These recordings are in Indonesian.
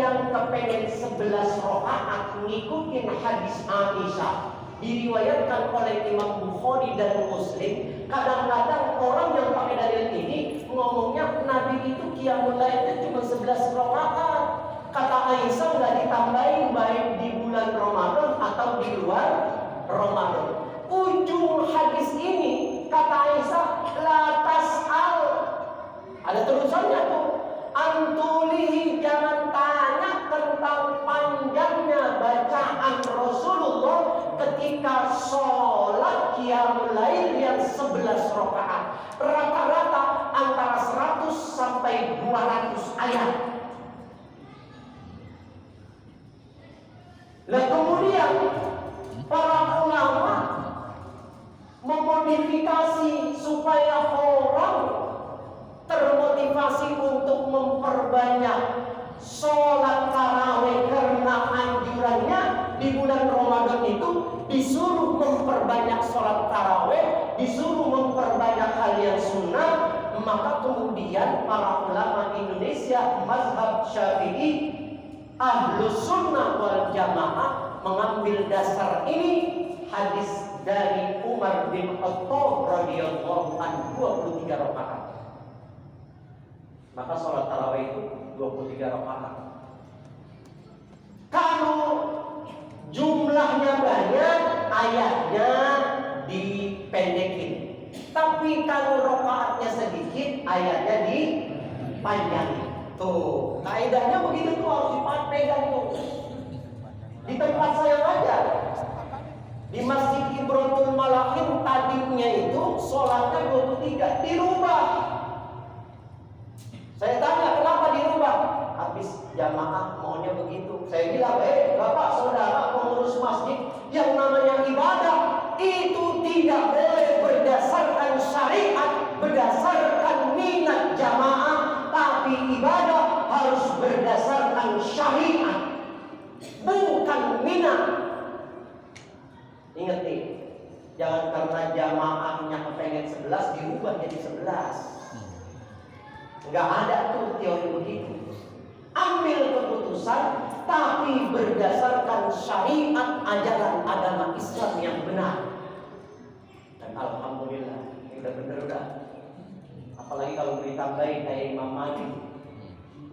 yang kepengen 11 rakaat ngikutin hadis Aisyah, diriwayatkan oleh Imam Bukhari dan Muslim. Kadang-kadang orang yang pakai dalil ini ngomongnya Nabi itu qiyamul lailnya cuma 11 rakaat. Kata Aisyah nggak ditambahin baik di bulan Ramadan atau di luar Ramadan. Ujung hadis ini kata Aisyah, la tas'al. Ada tulisannya tuh. Antulihi, jangan tanya tentang panjangnya bacaan Rasulullah ketika sholat qiyamul lail yang 11 rakaat. Rata-rata antara 100 sampai 200 ayat. Nah kemudian para ulama memodifikasi supaya orang termotivasi untuk memperbanyak sholat tarawih, karena anjurannya di bulan Ramadan itu disuruh memperbanyak sholat tarawih, disuruh memperbanyak hal yang sunnah. Maka kemudian para ulama Indonesia mazhab Syafi'i Ahlus Sunnah wal Jamaah mengambil dasar ini hadis dari Umar bin Khattab radhiyallahu anhu 23 rakaat. Maka sholat tarawih itu 23 rakaat. Kalau jumlahnya banyak, ayatnya dipendekin. Tapi kalau rakaatnya sedikit, ayatnya dipanjangin. Tuh, kaidahnya begitu tuh, harus dipegang tuh. Di tempat saya ngajar, di Masjid Ibratul Malakin tadinya itu sholatnya 23, dirubah. Saya tanya kenapa dirubah? Habis jamaah maunya begitu. Saya bilang, bapak saudara pengurus masjid, yang namanya ibadah itu tidak boleh berdasarkan syariat, berdasarkan minat jamaah, tapi ibadah harus berdasarkan syariat, bukan minat. Ingat nih, jangan karena jamaahnya kepengen 11 dirubah jadi 11. Enggak ada tuh teori begitu. Ambil keputusan tapi berdasarkan syariat, ajaran agama Islam yang benar. Dan alhamdulillah ini udah bener udah. Apalagi kalau ditambahin kayak Imam Malik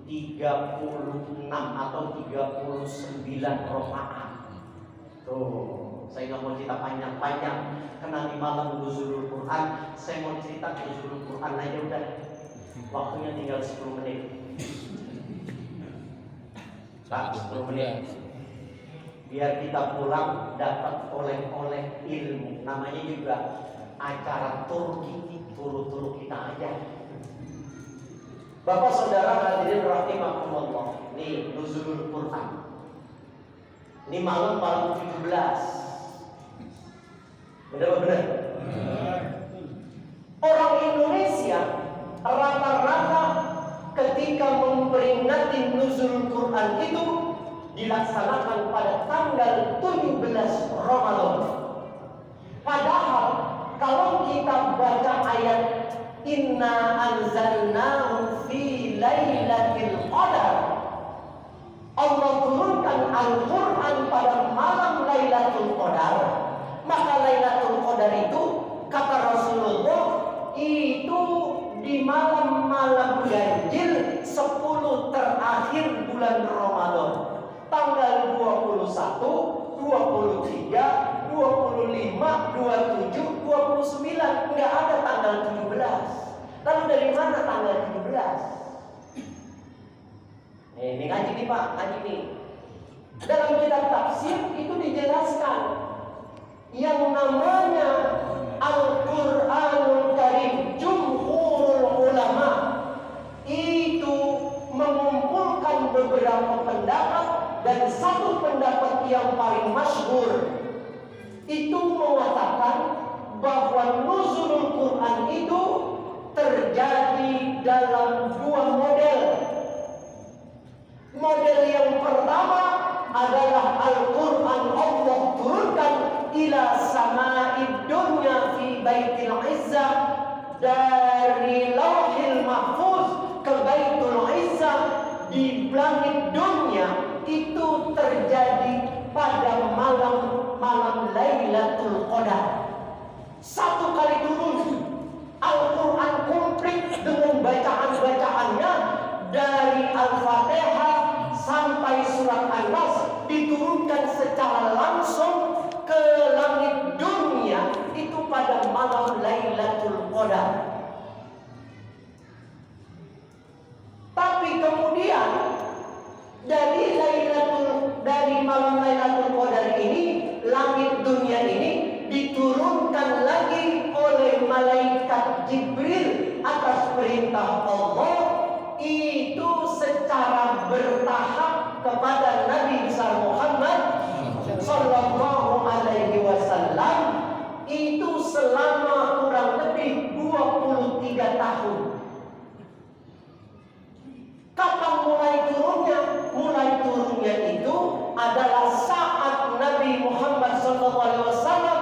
36 atau 39 rakaat. Tuh, saya nggak mau cerita panjang-panjang karena di malam nuzulul Quran. Saya mau cerita nuzulul Quran aja udah. Waktunya tinggal 10 menit. 10 menit. Biar kita pulang dapat oleh-oleh ilmu. Namanya juga acara Turki, turu-turu kita aja. Bapak saudara hadirin rahimakumullah. Nih nuzulul Quran. Ini malam 17. Benar-benar. Orang Indonesia rata-rata ketika memperingati nuzul Quran itu dilaksanakan pada tanggal 17 Ramadan. Padahal kalau kita baca ayat Inna anzalnahu fi lailatul qadar, Allah turunkan Al-Quran pada malam Lailatul Qadar, maka Lailatul Qadar itu kata Rasulullah itu di malam-malam ganjil 10 terakhir bulan Ramadan, tanggal 21, 23, 25, 27, 29, enggak ada tanggal 17. Lalu dari mana tanggal 17? Ini ngaji nih Pak, ngaji nih. Dalam kitab tafsir itu dijelaskan yang namanya Al-Quranul Karim, jumhurul ulama itu mengumpulkan beberapa pendapat, dan satu pendapat yang paling masyhur itu mengatakan bahwa nuzulul Quran itu terjadi dalam dua model. Model yang pertama adalah Al-Quran Allah turunkan ila sama'id dunya fi baitil izzah, dari lauhil mahfuz ke baitul izzah di langit dunia pada malam Lailatul Qadar. Satu kali turun Al-Quran komplit dengan bacaan-bacaannya dari Al-Fatihah sampai surat An-Nas, diturunkan secara langsung ke langit dunia itu pada malam Lailatul Qadar. Tapi kemudian dari malam Lailatul Qadar ini, langit dunia ini diturunkan lagi oleh malaikat Jibril atas perintah Allah, itu secara bertahap kepada Nabi besar Muhammad sallallahu alaihi wasallam, itu selama kurang lebih 23 tahun. Kapan mulai turunnya? Mulai turunnya itu adalah saat Nabi Muhammad SAW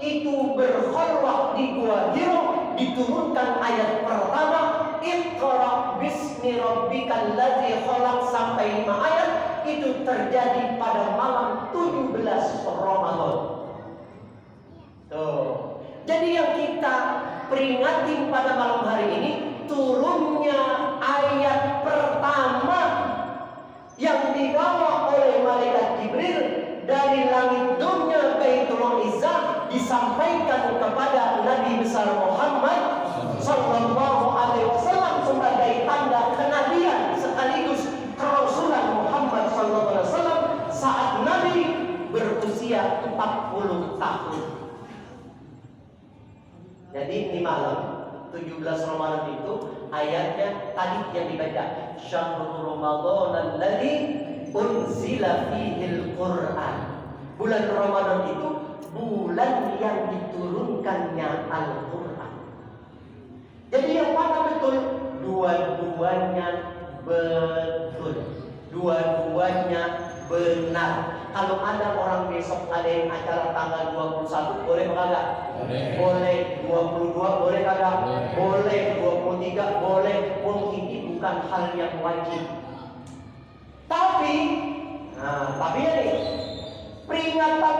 itu berkhalwah di Gua Hiro, diturunkan ayat pertama, Iqra bismi rabbikal ladzi khalaq, sampai 5 ayat. Itu terjadi pada malam 17 Ramadan. Tuh. Jadi yang kita peringati pada malam hari ini, turunnya ayat pertama yang dibawa oleh malaikat Jibril dari langit dunia Baitul Izzah, disampaikan kepada Nabi besar Muhammad sallallahu alaihi wasallam sebagai tanda kenabian sekaligus kerasulan Muhammad sallallahu alaihi wasallam saat Nabi berusia 40 tahun. Jadi ini malam 17 Ramadan itu ayatnya tadi yang dibaca, Syahrul Ramadan alladzi unzila fihil Qur'an. Bulan Ramadan itu bulan yang diturunkannya Al-Qur'an. Jadi yang mana betul? Dua-duanya betul. Dua-duanya benar. Kalau ada orang besok ada yang acara tanggal 21, boleh kagak? Boleh. 22 boleh kagak? Boleh. 23 boleh. Mungkin ini bukan hal yang wajib. Tapi ya nih, peringatan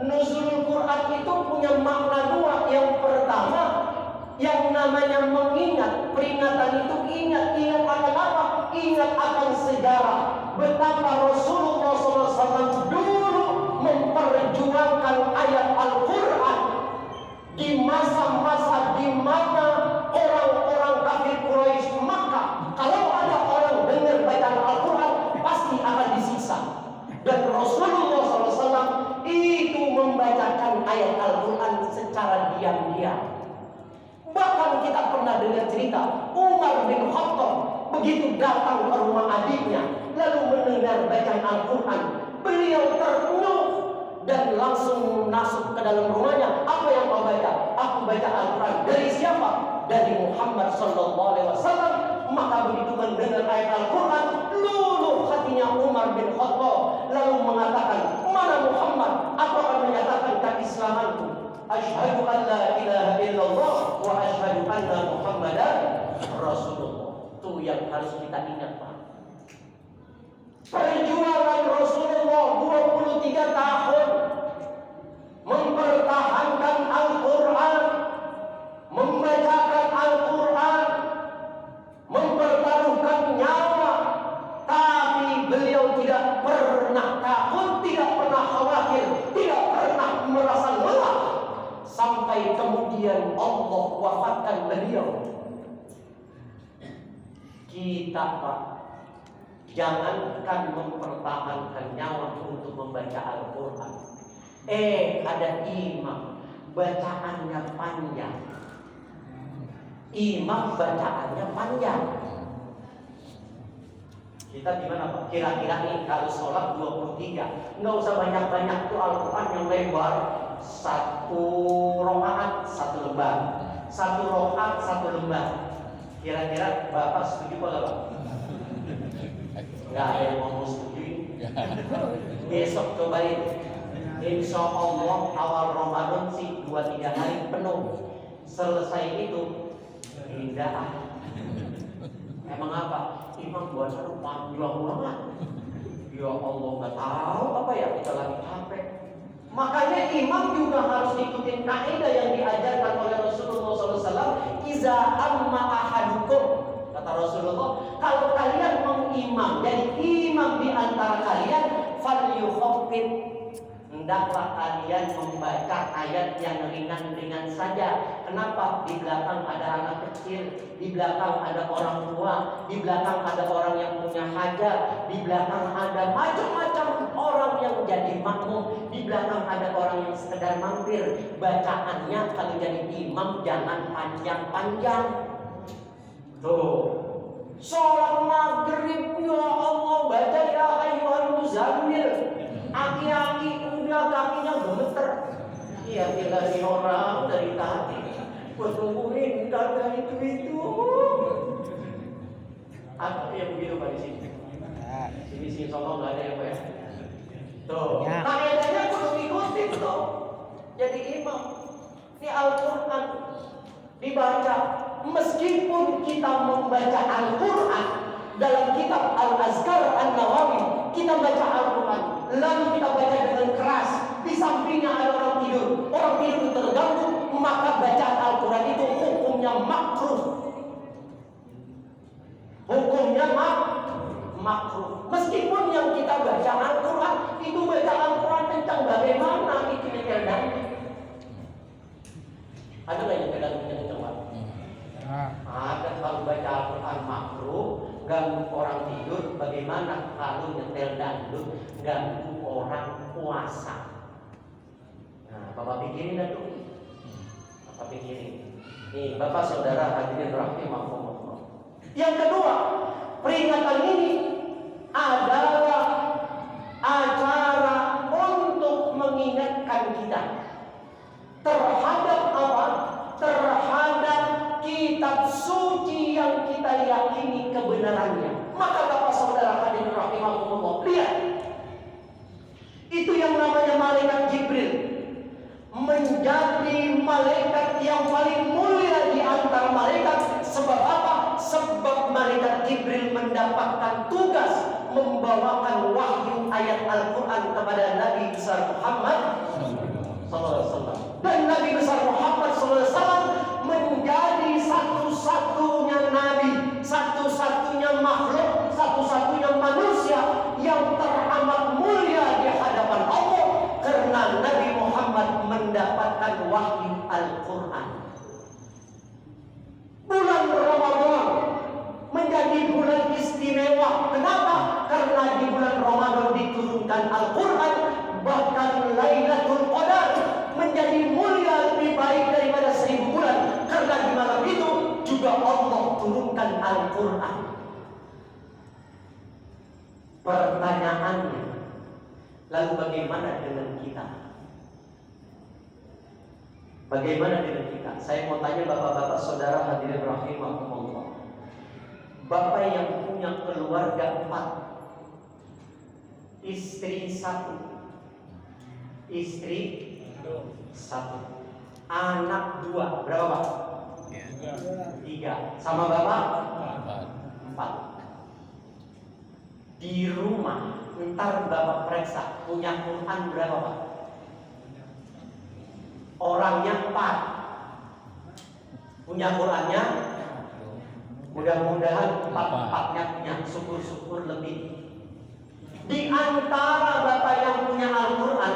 nuzul Quran itu punya makna dua. Yang pertama, yang namanya mengingat. Peringatan itu ingat akan apa? Ingat akan sejarah betapa Rasulullah SAW dulu memperjuangkan ayat Al-Quran di masa-masa di mana orang-orang kafir Quraisy Makkah, kalau ada orang dengar bacaan Al-Quran pasti akan disiksa. Dan Rasulullah SAW itu membacakan ayat Al-Quran secara diam-diam. Bahkan kita pernah dengar cerita Umar bin Khattab begitu datang ke rumah adiknya lalu mendengar bacaan Al-Quran, beliau terpenuh dan langsung masuk ke dalam rumahnya. Apa yang kau baca? Aku baca Al-Quran. Dari siapa? Dari Muhammad SAW. Maka begitu mendengar ayat Al-Quran, luluh hatinya Umar bin Khattab, lalu mengatakan, mana Muhammad? Aku akan menyatakan keislamanku. Asyhadu an la ilaha illallah wa asyhadu anna Muhammadan Rasulullah. Itu yang harus kita ingat, Pak. Perjuangan Rasulullah 23 tahun mempertahankan Al-Quran, membacakan Al-Quran, mempertaruhkan nyawa, tapi beliau tidak pernah takut, tidak pernah khawatir, tidak pernah merasa lelah, sampai kemudian Allah wafatkan beliau. Kita, Pak, jangankan mempertahankan nyawa untuk membaca Al-Quran. Ada imam bacaannya panjang. Imam bacaannya panjang. Kita gimana, Pak? Kira-kira nih kalau sholat 23, nggak usah banyak-banyak tuh Al-Quran yang lebar. 1 rakaat 1 lembar, 1 rakaat 1 lembar. Kira-kira Bapak setuju apa Pak? Nggak ada yang mau setuju. Besok cobain. Insya Allah awal Ramadan sih 2-3 hari penuh. Selesai itu indah. Emang apa? Imam buat panjang banget. Ya Allah, nggak tahu apa ya, kita lagi capek. Makanya imam juga harus ikutin kaidah yang diajarkan oleh Rasulullah SAW. Iza amma ahadukum, kata Rasulullah, kalau kalian mengimam, jadi imam di antara kalian, falyukhaffif, hendaklah kalian membaca ayat yang ringan-ringan saja. Kenapa? Di belakang ada anak kecil, di belakang ada orang tua, di belakang ada orang yang punya hajat, di belakang ada macam-macam orang yang jadi makmum, di belakang ada orang yang sekedar mampir. Bacaannya kalau jadi imam jangan panjang-panjang. Tuh, sholat maghrib, ya Allah, baca ya ayyuhal muzammil. Aki-aki udah kakinya gemeter. Iya, tinggal orang dari tadi. Gua tungguin kagak itu. Ada yang begitu Pak di sini. Sini sono nggak ada ya Pak ya. Tuh, kaidahnya kudu ikutin tuh. Jadi imam. Ini Al-Quran dibaca. Meskipun kita membaca Al-Quran dalam kitab Al-Azkar An-Nawawi, kita baca Al-Quran, lalu kita baca dengan keras, di sampingnya ada orang tidur itu terganggu, maka bacaan Al-Quran itu hukumnya makruh. Hukumnya makruh. Meskipun yang kita baca Al-Quran itu baca Al-Quran tentang bagaimana itu nyetel. Ada nggak yang kencang Pak? Ada. Kalau baca Al-Quran makruh, ganggu orang tidur. Bagaimana kalau nyetel dangdut ganggu orang puasa? Nah, Bapak pikirin dah tuh. Bapak pikirin. Nih, Bapak saudara hadirin rahimakumullah. Yang kedua, peringatan ini adalah acara untuk mengingatkan kita terhadap apa? Terhadap kitab suci yang kita yakini kebenarannya. Maka Bapak saudara hadirin rahimakumullah, lihat. Itu yang namanya malaikat Jibril menjadi malaikat yang paling mulia di antara malaikat. Sebab apa? Sebab malaikat Jibril mendapatkan tugas membawakan wahyu ayat Al-Quran kepada Nabi besar Muhammad SAW. Dan Nabi besar Muhammad SAW menjadi satu-satunya nabi, satu-satunya makhluk, satu-satunya manusia yang teramat mulia di hadapan Allah, karena Nabi Muhammad mendapatkan wahyu Al-Quran. Bulan Ramadan menjadi bulan istimewa. Kenapa? Karena di bulan Ramadan diturunkan Al-Quran. Bahkan Lailatul Qadar menjadi mulia lebih baik daripada 1000 bulan. Karena di malam itu juga Allah turunkan Al-Quran. Pertanyaannya, lalu bagaimana dengan kita? Bagaimana dengan kita? Saya mau tanya bapak-bapak saudara hadirin rahimahumullah. Bapak yang punya keluarga 4, istri 1, istri 1, anak 2, berapa Pak? 3, sama bapak 4. Di rumah, ntar bapak periksa punya Quran berapa Pak? Orangnya 4, punya Qurannya mudah-mudahan 4-4-nya punya, syukur-syukur lebih. Di antara bapak yang punya Al-Quran,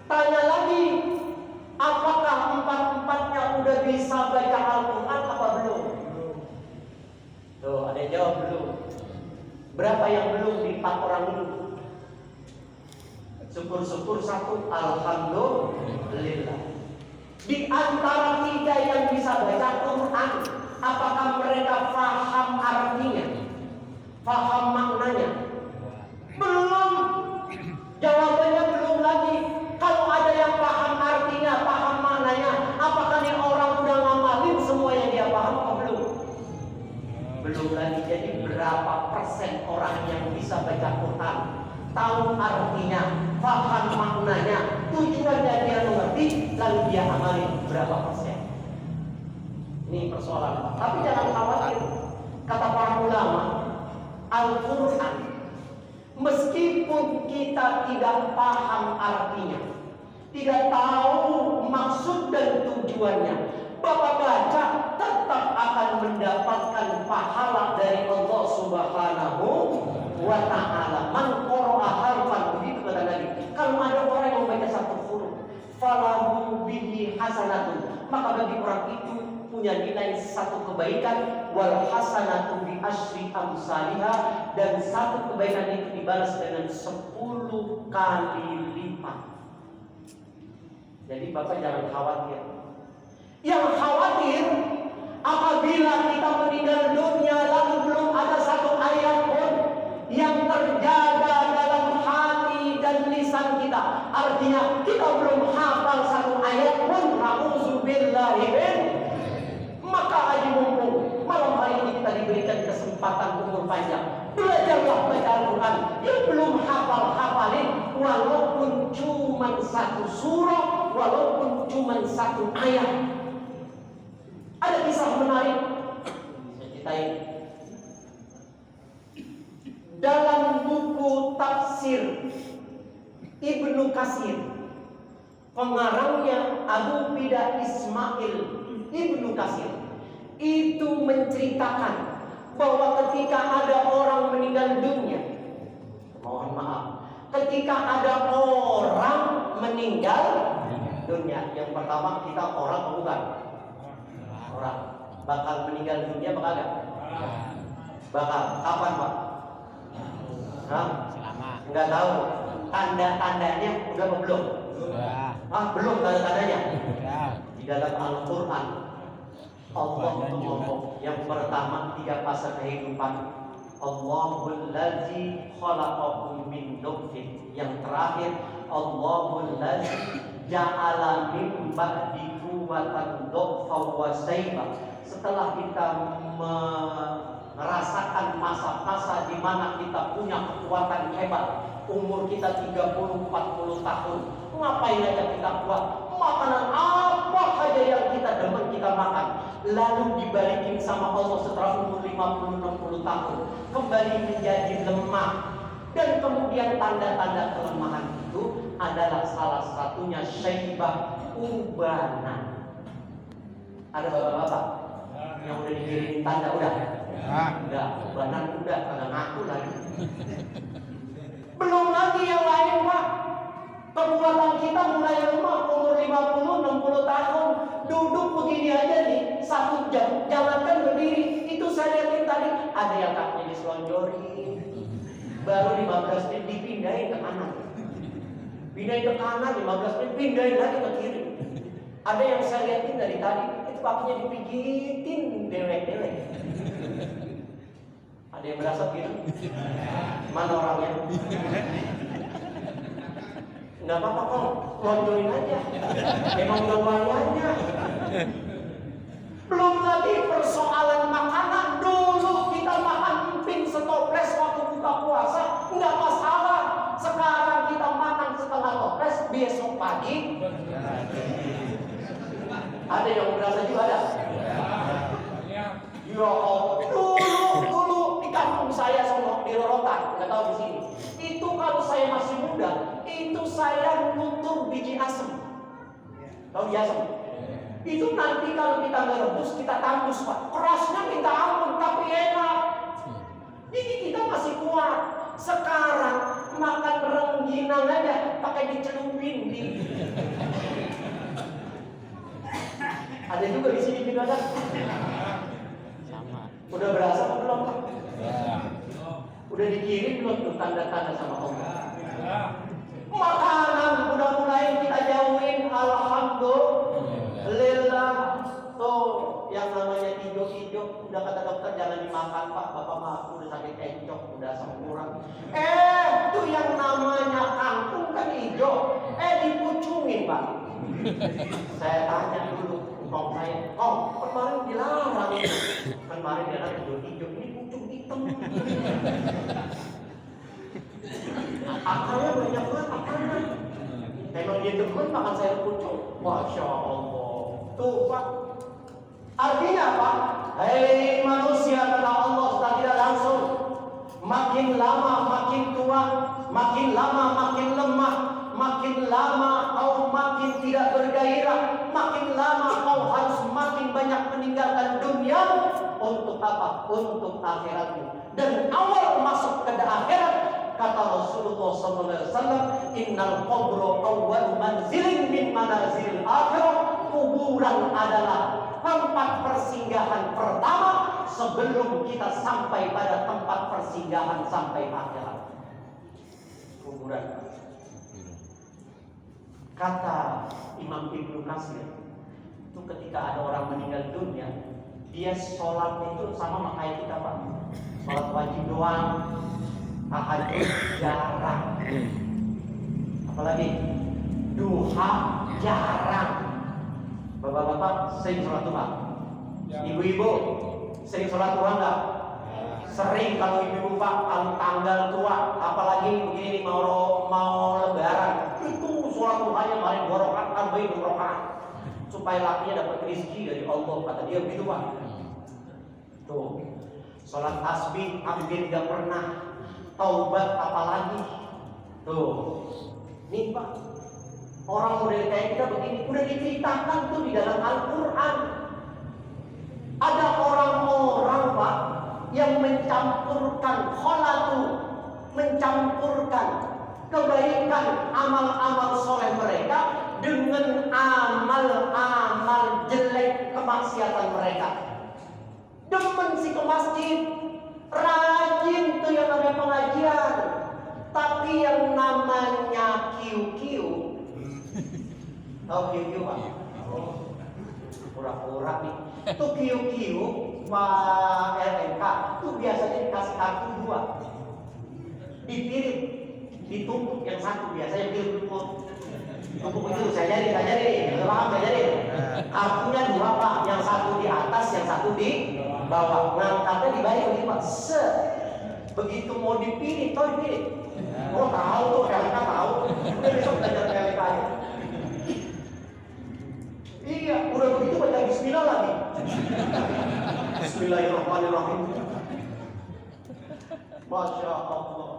tanya lagi, apakah 4-4-nya udah bisa baca Al-Quran apa belum? Tuh, ada yang jawab belum. Berapa yang belum di 4 orang itu? Syukur-syukur 1, alhamdulillah. Di antara 3 yang bisa baca Quran, apakah mereka paham artinya? Paham maknanya? Belum. Jawabannya belum lagi. Kalau ada yang paham artinya, paham maknanya, apakah nih orang udah ngamalin semua yang dia paham atau belum? Belum lagi. Jadi berapa persen orang yang bisa baca Quran, tahu artinya, paham maknanya, tujuannya dia mengerti, lalu dia amalin berapa persen? Ini persoalan. Tapi jangan khawatir, kata para ulama, Al-Quran meskipun pun kita tidak paham artinya, tidak tahu maksud dan tujuannya, Bapak baca tetap akan mendapatkan pahala dari Allah Subhanahu wa ta'ala. Man qara'a harfan, begitu kata Nabi. Kalau ada orang yang membaca satu huruf, falahu bihi hasanatun, maka bagi orang itu punya nilai satu kebaikan, wal hasanatu bi asyri amsalihha, dan satu kebaikan itu dibalas dengan 10 kali lipat. Jadi Bapak jangan khawatir. Yang khawatir apabila kita meninggal dunia lalu belum ada satu ayat pun yang terjaga dalam hati dan lisan kita. Artinya kita belum hafal satu ayat pun, na'udzubillahi min. Maka aji mumpung malam hari ini kita diberikan kesempatan umur panjang, belajarlah baca Al-Quran. Yang belum hafalin, walaupun cuma satu surah, walaupun cuma satu ayat. Ada kisah menarik saya ceritain dalam buku tafsir Ibnu Katsir, pengarangnya Abu Fida Ismail Ibnu Katsir itu menceritakan bahwa ketika ada orang meninggal dunia, mohon maaf, ketika ada orang meninggal dunia, yang pertama kita orang bukan orang bakal meninggal dunia, bakal enggak? Bakal. Kapan, Pak? Hah? Selama. Enggak tahu. Tanda-tandanya udah belum? Sudah. Belum tanda-tandanya. Sudah. Di dalam Al-Qur'an Allah ngomong yang pertama 3 fase kehidupan. Allahul ladzi khalaqakum min nutfatin. Yang terakhir Allahul ladzi ja'ala min ba'di quwwatan dhaffa wa sayba. Setelah kita merasakan masa-masa di mana kita punya kekuatan hebat, umur kita 30-40 tahun, ngapain aja kita kuat, makanan apa aja yang kita demen kita makan, lalu dibalikin sama Allah setelah umur 50-60 tahun kembali menjadi lemah. Dan kemudian tanda-tanda kelemahan itu adalah salah satunya syaibah, ubanan. Ada bapak-bapak yang udah dikirim tanda udah? Udah, ubanan udah, kagak ngaku lagi. Belum lagi yang lain, Pak. Kekuatan kita mulai lemah, umur 50-60 tahun. Duduk begini aja nih 1 jam, jangankan berdiri. Itu saya lihatin tadi, ada yang kakinya diselonjorin, baru 15 menit dipindahin ke kanan, pindahin ke kanan, 15 menit pindahin lagi ke kiri. Ada yang saya lihatin dari tadi, itu kakinya dipijitin dewek-dewek. Ada yang berasa gitu? Mana orangnya? Nggak apa-apa kok, lonjorin aja. Emang udah wayanya. Belum lagi persoalan makanan. Dulu kita makan emping setoples waktu buka puasa, nggak masalah. Sekarang kita makan setengah toples, besok pagi. Ada yang berasa juga ada? Ya Allah, dulu di kampung saya sono di Rorotan, nggak tahu di sini. Itu kalau saya masih muda, itu saya nutur biji asem. Tahu biji asem? Itu nanti kalau kita nggak rebus, kita tambus, Pak. Kerasnya minta ampun, tapi enak. Jadi kita masih kuat. Sekarang makan rengginang aja pakai dicelupin di. Ada juga di sini juga ada. Udah berasa apa belum, Pak? Ya. Udah dikirim belum tuh tanda-tanda sama Allah? Ya. Makanan udah mulai kita jauhin, alhamdulillah. Tuh yang namanya hijau-hijau, udah kata dokter jangan dimakan, Pak. Bapak mah udah sakit encok, udah asam urat. Tuh yang namanya kangkung kan hijau, dipucungin, Pak. Saya tanya dulu kong saya, kemarin dilarang. Kemarin dia hijau-hijau, ini pucung hitam. Akalnya banyak banget, akalnya. Memang dia demen makan sayur pucung. Masya Allah. Tuh, Pak. Artinya apa? Hei manusia, kata Allah secara tidak langsung, makin lama makin tua berjuang, makin lama makin lemah, makin lama kau makin tidak bergairah, makin lama kau harus makin banyak meninggalkan dunia. Untuk apa? Untuk akhiratmu. Dan awal masuk ke akhirat, kata Rasulullah SAW, innal qabra awwal manzilin min manazil akhirah. Kuburan adalah tempat persinggahan pertama sebelum kita sampai pada tempat persinggahan sampai akhirat. Kuburan. Kata Imam Ibnu Katsir, itu ketika ada orang meninggal dunia, dia sholat itu sama kayak kita, Pak. Sholat wajib doang, tahajud jarang, apalagi duha jarang. Bapak-bapak sering sholat duha? Ibu-ibu sering sholat duha enggak? Sering. Kalau ibu-ibu, Pak, kalau tanggal tua, apalagi begini mau lebaran, itu sholat duhanya paling 2 rakaat, tambahin 2 rakaat supaya lakinya dapat rezeki dari Allah, kata dia begitu, Pak. Tuh, sholat tasbih hampir tidak pernah, taubat apalagi. Tuh, nih Pak, orang model kayak kita begini udah diceritakan tuh di dalam Al-Quran. Ada orang-orang, Pak, yang mencampurkan kholatu, mencampurkan kebaikan amal-amal soleh mereka dengan amal-amal jelek kemaksiatan mereka. Demen si ke masjid, rajin tuh yang namanya pengajian, tapi yang namanya kiu-kiu, tahu kiu-kiu, Pak? Pura-pura nih. Tuh kiu-kiu Pak RMK tuh biasanya dikasih kartu 2, dipirit, ditumpuk yang satu, biasanya tumpuk itu saya jadi, paham saya jadi. Kartunya 2, Pak, yang satu di atas, yang satu di bawah. Ngangkatnya dibayar begini, Pak. Begitu mau dipilih, tahu dipilih. Oh tahu tuh, RMK tahu. Udah besok belajar RMK aja. Iya, udah begitu baca bismillah lagi. Bismillahirrahmanirrahim. Masya Allah.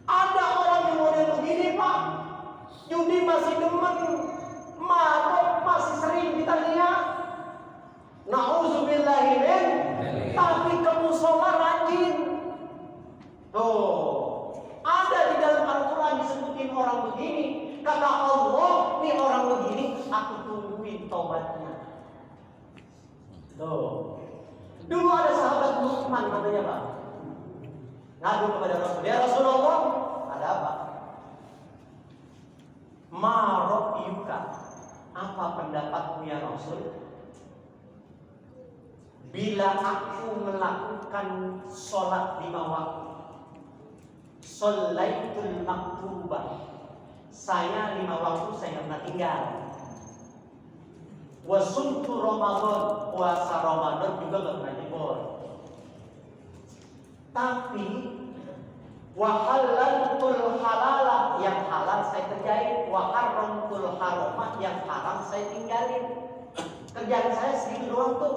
Ada orang yang model begini, Pak. Judi masih demen, mabok masih sering kita lihat. Na'udzubillahimin. Tapi ke musola rajin. Tuh, ada di dalam Al-Quran disebutin orang begini. Kata Allah, nih orang begini, aku tungguin taubatnya. Tuh. Dulu ada sahabat Luqman katanya, Pak, ngadu kepada Rasul, ya Rasulullah, ada apa? Ma ra'yuka, apa pendapatmu ya Rasul? Bila aku melakukan sholat 5 waktu, sholaitul maktubah, saya 5 waktu saya pernah tinggal. Wasumtu Ramadan, puasa Ramadan juga gak pernah jebol. Tapi wahalantul halalah, yang halal saya kerjain, waharamtul haramah, yang haram saya tinggalin. Kerjaan saya segitu doang tuh.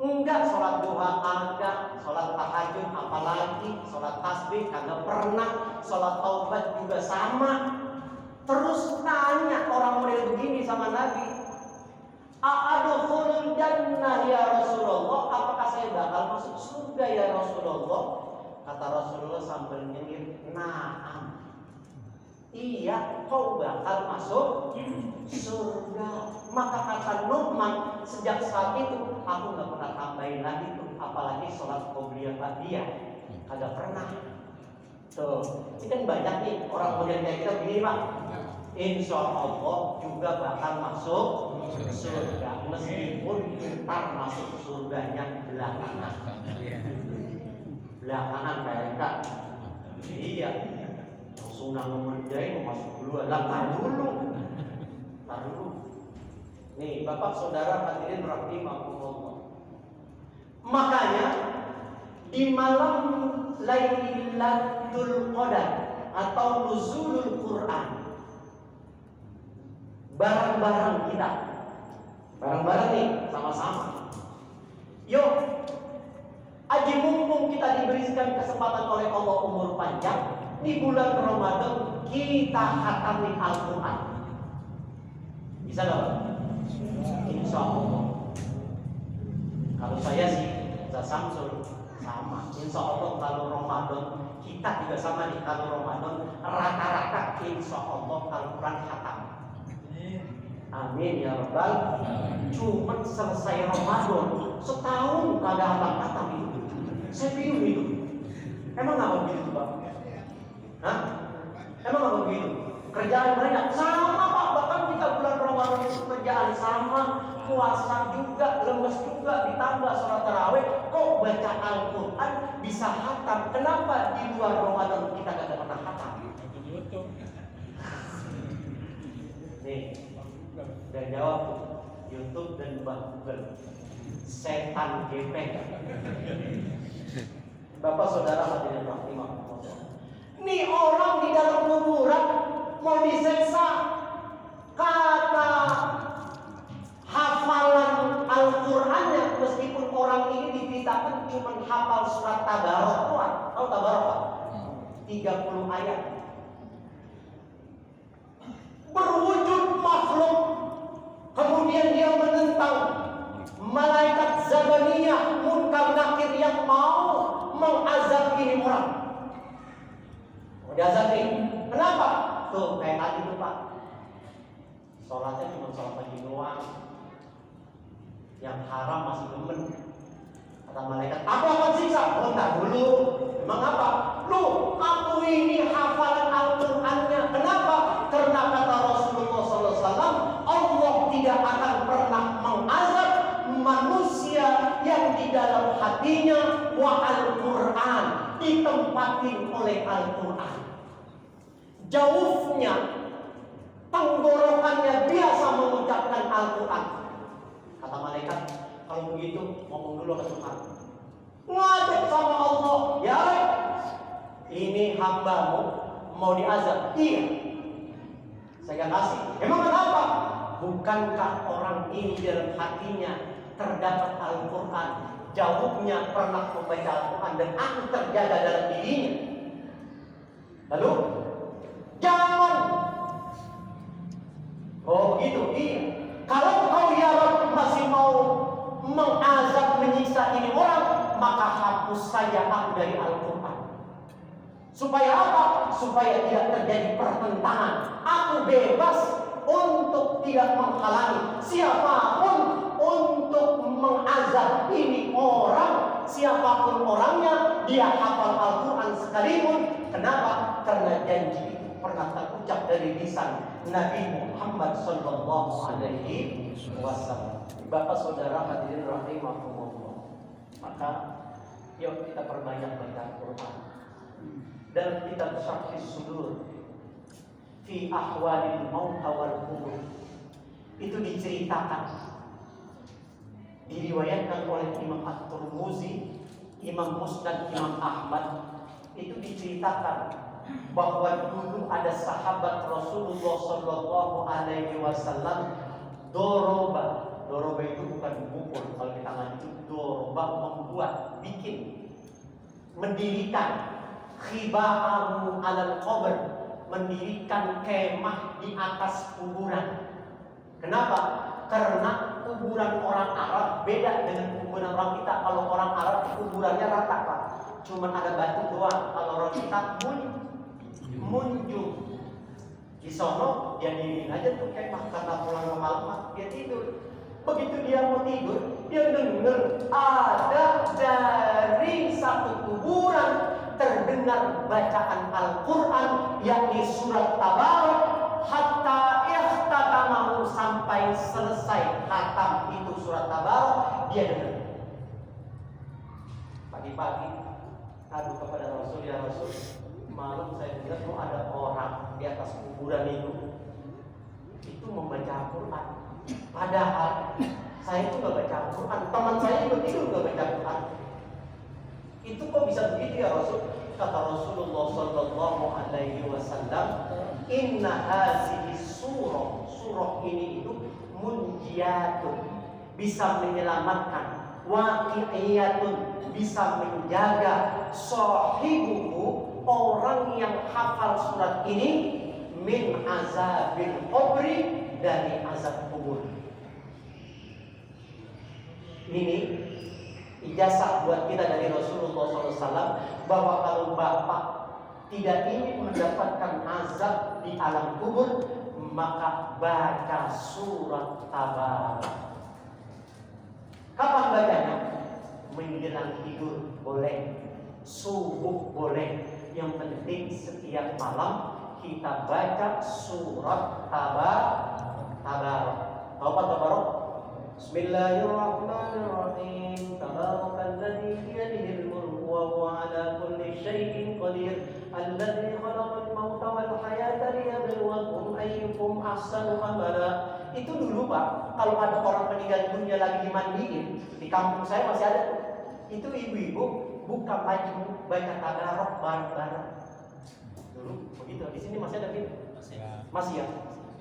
Enggak, sholat duha agak, sholat tahajud apalagi, sholat tasbih kagak pernah, sholat taubat juga sama. Terus nanya orang model begini sama Nabi, a'adkhulul jannah ya Rasulullah, apakah saya bakal masuk surga ya Rasulullah? Kata Rasulullah sambil nyengir, na'am, iya, kau bakal masuk surga. Maka kata Nu'man, sejak saat itu aku gak pernah tambahin lagi tuh, apalagi sholat qobliyah ba'diyah, kagak pernah. Tuh, ini kan banyak nih orang model kayak kita begini, Pak. Insya Allah juga bakal masuk surga, meskipun ntar masuk surganya belakangan. Belakangan mereka. Iya. Sunnah memerdai mau masuk dulu, tar dulu. Nih, Bapak Saudara hadirin rahimakumullah. Makanya di malam Lailatul Qadar atau nuzulul Quran, barang-barang kita, barang-barang nih sama-sama. Yuk Aji mumpung kita diberikan kesempatan oleh Allah umur panjang, di bulan Ramadan kita khatami Al-Quran. Bisa nggak? Insya Allah. Kalau saya sih, saya Samsul sama. Insya Allah kalau Ramadan kita juga sama nih. Kalau Ramadan rata-rata Insya Allah Al-Quran khatam. Amin ya Rabbal. Cuman selesai Ramadan setahun kagak khatam itu. Saya bingung itu. Emang nggak begitu Pak? Hah? Emang nggak begitu? Kerjaan banyak sama Pak. Bahkan kita bulan Ramadan itu kerjaan sama, puasa juga, lemes juga, ditambah sholat tarawih. Kok baca Al-Quran bisa khatam? Kenapa di luar Ramadan kita nggak pernah khatam? Nih, udah jawab tuh. YouTube dan Google. Setan gepeng. Bapak saudara hadirin rahimahullah. Nih orang di dalam kuburan mau diseksa. Kata hafalan Al-Qur'annya, meskipun orang ini diberitakan cuma hafal surat Tabarok doang. Tahu Tabarok Pak? 30 ayat. Berwujud makhluk. Kemudian dia menentang malaikat Zabaniyah, Munkar Nakir yang mau mengazab ini orang. Mau diazab ini. Kenapa? Tuh kayak tadi tuh Pak. Sholatnya cuma sholat pagi doang. Yang haram masih demen. Kata malaikat, aku akan siksa. Oh enggak dulu. Emang apa? Lu, aku ini hafalan Al-Qur'annya. Kenapa? Karena kata Rasulullah SAW, Allah tidak akan pernah mengazab manusia yang di dalam hatinya wa Al-Quran, ditempatin oleh Al-Quran. Jauhnya, tenggorokannya biasa mengucapkan Al-Quran. Kata malaikat, kalau begitu ngomong dulu ke Tuhan. Ngajak sama Allah, ya ini hambamu mau diazab. Iya, saya kasih. Emang kenapa? Bukankah orang ini dalam hatinya terdapat Al-Quran, jauhnya pernah membaca Al-Quran dan aku terjaga dalam dirinya. Lalu jangan. Oh begitu. Iya. Kalau kau ya Rabb masih mau mengazab menyiksa ini orang, maka hapus saja aku dari Al-Quran. Supaya apa? Supaya tidak terjadi pertentangan. Aku bebas untuk tidak menghalangi siapapun untuk mengazab ini orang, siapapun orangnya, dia hafal Al-Quran sekalipun. Kenapa? Karena janji itu pernah terucap dari lisan Nabi Muhammad Sallallahu Alaihi Wasallam. Bapak saudara hadirin rahimahumullah. Maka yuk kita perbanyak baca Al-Quran. Dan kita Syarhis Sudur fi ahwalil maut wal qubur, itu diceritakan, diriwayatkan oleh Imam At-Tirmidzi, Imam Musnad Imam Ahmad. Itu diceritakan bahwa dulu ada sahabat Rasulullah Sallallahu Alaihi Wasallam doroba itu bukan pukul, kalau kita lanjut doroba membuat, bikin, mendirikan khiba'ahu alal qabr, mendirikan kemah di atas kuburan. Kenapa? Karena kuburan orang Arab beda dengan kuburan orang kita. Kalau orang Arab kuburannya rata Pak, cuma ada batu doang. Kalau orang kita munjung. Di sono dia diriin aja tuh kemah, karena pulang malam dia tidur. Begitu dia mau tidur, dia dengar ada dari satu kuburan terdengar bacaan Al-Quran, yakni surat Tabarok, hatta ikhtatamahu, sampai selesai khatam itu surat Tabarok, dia dengar. Pagi-pagi adu kepada Rasul, ya Rasul, malam saya dengar tuh ada orang di atas kuburan itu membaca Al-Quran. Padahal saya itu gak baca Al-Quran, teman saya juga tidur gak baca Al-Quran. Itu kok bisa begitu ya Rasul? Kata Rasulullah Sallallahu Alaihi Wasallam, Inna hazihi surah ini itu munjiyatun, bisa menyelamatkan, waqi'iyatun, bisa menjaga sahibuhu, orang yang hafal surat ini, min azabil qabri, dari azab kubur. Ini ijazah buat kita dari Rasulullah SAW bahwa kalau Bapak tidak ingin mendapatkan azab di alam kubur, maka baca surat Tabarak. Kapan bacanya? Menjelang tidur boleh, subuh boleh. Yang penting setiap malam kita baca surat Tabarak. Tahu apa Tabarak? Bismillahirrahmanirrahim. Tabarakalladzi biyadihil mulku wa huwa ala kulli syai'in qadir. Alladzi khalaqal mauta wal hayata liyabluwakum ayyukum ahsanu amala. Itu dulu Pak, kalau ada orang meninggal dunia lagi dimandiin, di kampung saya masih ada. Itu ibu-ibu buka baju, baca Tabarak bareng-bareng. Dulu begitu. Di sini masih ada gitu? Masih ya?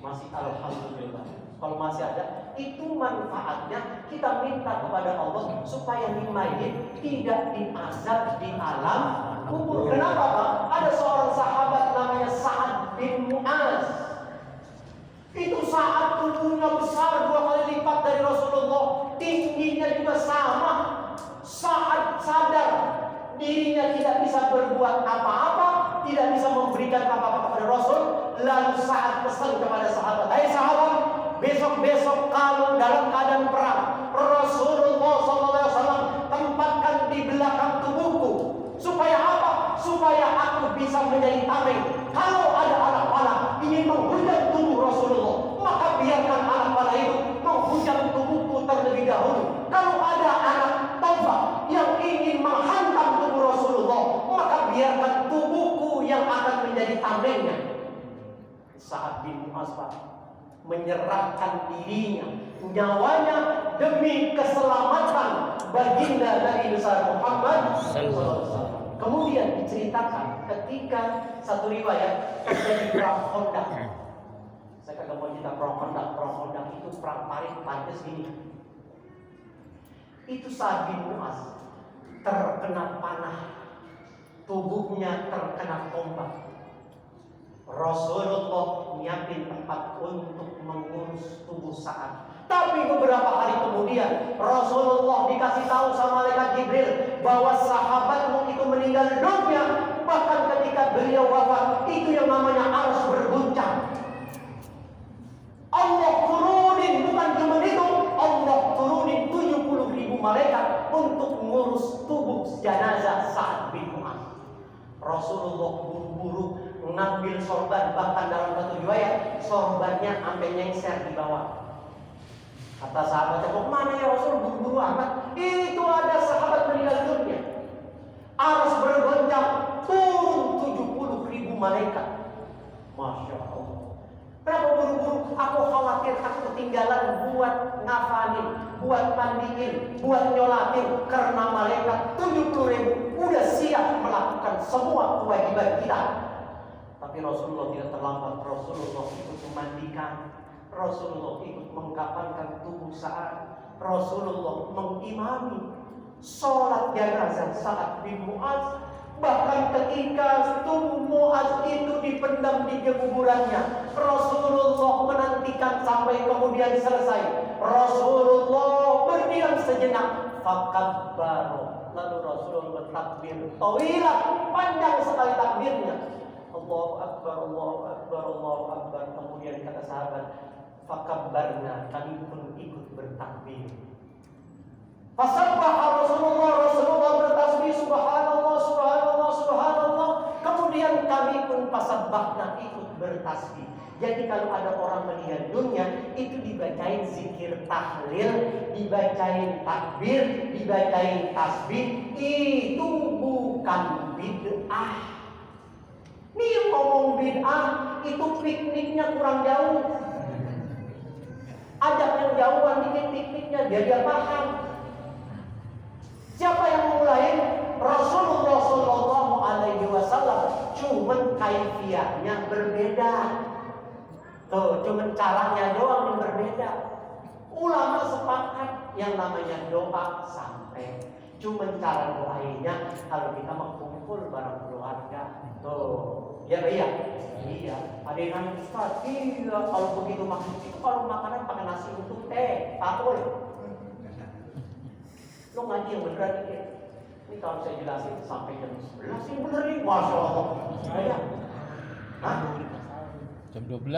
Masih, alhamdulillah. Kalau masih ada, itu manfaatnya kita minta kepada Allah supaya mayit tidak diazab di alam kubur. Kenapa Pak? Ada seorang sahabat namanya Sa'ad bin Mu'az. Itu saat tubuhnya besar 2 kali lipat dari Rasulullah, tingginya juga sama. Saat sadar dirinya tidak bisa berbuat apa-apa, tidak bisa memberikan apa-apa kepada Rasul, lalu saat pesan kepada sahabat, "Hai sahabat, besok-besok kalau dalam keadaan perang, Rasulullah SAW tempatkan di belakang tubuhku. Supaya apa? Supaya aku bisa menjadi tameng. Kalau ada anak panah ingin menghujam tubuh Rasulullah, maka biarkan anak panah itu menghujam tubuhku terlebih dahulu. Kalau ada anak tombak yang ingin menghantam tubuh Rasulullah, maka biarkan tubuhku yang akan menjadi tamengnya." Sa'ad bin Mu'az menyerahkan dirinya, nyawanya demi keselamatan baginda Nabi besar Muhammad SAW. Kemudian diceritakan ketika satu riwayat terjadi perang Khandaq. Saya kagak mau cerita perang Khandaq. Perang Khandaq itu perang parit segini. Itu Sa'ad bin Mu'az terkena panah, tubuhnya terkena tombak. Rasulullah nyiapin tempat untuk mengurus tubuh Sa'ad. Tapi beberapa hari kemudian Rasulullah dikasih tahu sama malaikat Jibril bahwa sahabatmu itu meninggal dunia. Bahkan ketika beliau wafat, itu yang namanya arsy berguncang. Allah turunin, bukan cuma itu, Allah turunin 70.000 malaikat untuk mengurus tubuh jenazah Sa'ad bin Mu'az. Rasulullah buru-buru mengambil sorban, bahkan dalam satu riwayat sorbannya sampai nyengser di bawah. Kata sahabatnya, "Kok mana ya Rasul, buru-buru amat?" Itu ada sahabat meninggal dunia. Arsy bergoncang, turun 70.000 malaikat. Masya Allah. Kenapa buru-buru? Aku khawatir aku ketinggalan buat ngafanin, buat mandiin, buat nyolatin. Karena malaikat 70.000 udah siap melakukan semua kewajiban kita. Tapi Rasulullah tidak terlambat. Rasulullah ikut memandikan, Rasulullah ikut mengkafankan tubuh Sa'ad, Rasulullah mengimami sholat jenazah Sa'ad bin Mu'az. Bahkan ketika tubuh Mu'az itu dipendam di kuburannya, Rasulullah menantikan sampai kemudian selesai. Rasulullah berdiam sejenak, fakabbaru, lalu Rasulullah bertakbir tawilah, panjang sekali takbirnya. Allahu Akbar, Allahu Akbar, Allahu Akbar. Kemudian kata sahabat, fakabbarna, kami pun ikut bertakbir. Fasabbaha Rasulullah bertasbih, subhanallah, subhanallah, subhanallah. Kemudian kami pun fasabbahna, ikut bertasbih. Jadi kalau ada orang meninggal dunia, itu dibacain zikir tahlil, dibacain takbir, dibacain tasbih. Itu bukan bid'ah. Nih ngomong bid'ah, itu pikniknya kurang jauh. Ajak yang jauhan dikit pikniknya, biar dia paham. Siapa yang memulai? Rasulullah Shallallahu Alaihi Wasallam. Cuman kaifiahnya berbeda. Tuh, cuman caranya doang yang berbeda. Ulama sepakat yang namanya doa sampai. Cuma cara doainya kalau kita mengumpul bareng keluarga. Tuh, ya iya. Iya, ada yang nanya Ustaz, iya kalau begitu makan itu kalau makanan pakai nasi untuk teh, takut. Lo ngaji yang beneran dikit. Ini kalau saya jelasin sampai jam 11 ini bener nih, Masya Allah. Ya. Hah? Jam 12.